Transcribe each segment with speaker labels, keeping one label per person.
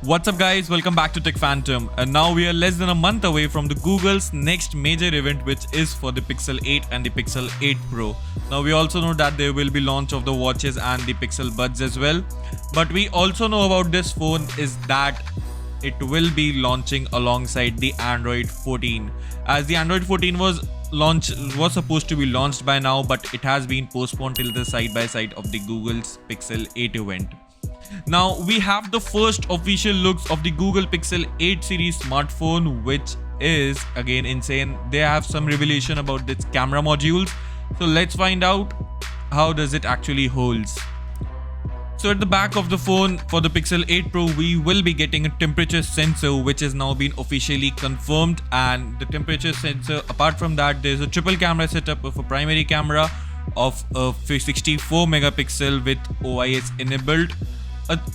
Speaker 1: What's up guys, welcome back to Tech Phantom, and now we are less than a month away from the Google's next major event, which is for the Pixel 8 and the Pixel 8 Pro. Now we also know that there will be launch of the watches and the Pixel Buds as well, but we also know about this phone is that it will be launching alongside the Android 14, as the Android 14 was supposed to be launched by now, but it has been postponed till the side-by-side of the Google's Pixel 8 event. Now we have the first official looks of the Google Pixel 8 series smartphone, which is again insane. They have some revelation about its camera modules, so let's find out how does it actually holds. So at the back of the phone for the Pixel 8 Pro, we will be getting a temperature sensor, which has now been officially confirmed. And the temperature sensor, apart from that, there's a triple camera setup of a primary camera of a 64 megapixel with OIS enabled.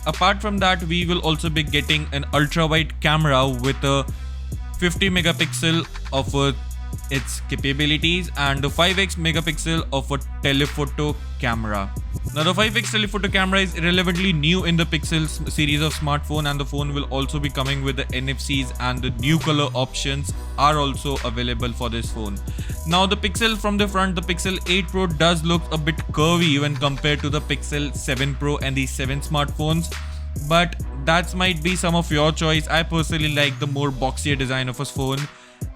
Speaker 1: Apart from that, we will also be getting an ultra wide camera with a 50 megapixel of its capabilities and a 5x megapixel of a telephoto camera. Now the 5x telephoto camera is irrelevantly new in the Pixel series of smartphone, and the phone will also be coming with the NFCs, and the new color options are also available for this phone. Now the Pixel from the front, the Pixel 8 Pro does look a bit curvy when compared to the Pixel 7 Pro and the 7 smartphones, but that might be some of your choice. I personally like the more boxier design of a phone.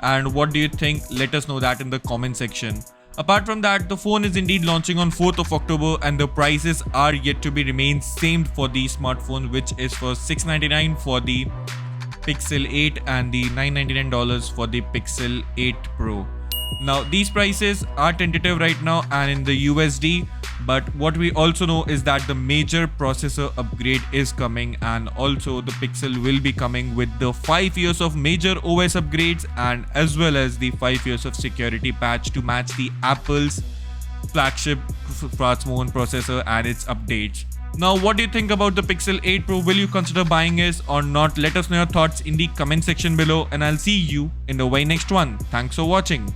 Speaker 1: And what do you think? Let us know that in the comment section. Apart from that, the phone is indeed launching on 4th of October, and the prices are yet to be remain same for the smartphone, which is for $699 for the Pixel 8 and the $999 for the Pixel 8 Pro. Now these prices are tentative right now and in the USD, but what we also know is that the major processor upgrade is coming, and also the Pixel will be coming with the 5 years of major OS upgrades, and as well as the 5 years of security patch to match the Apple's flagship smartphone processor and its updates. Now what do you think about the Pixel 8 Pro? Will you consider buying it or not? Let us know your thoughts in the comment section below, and I'll see you in the very next one. Thanks for watching.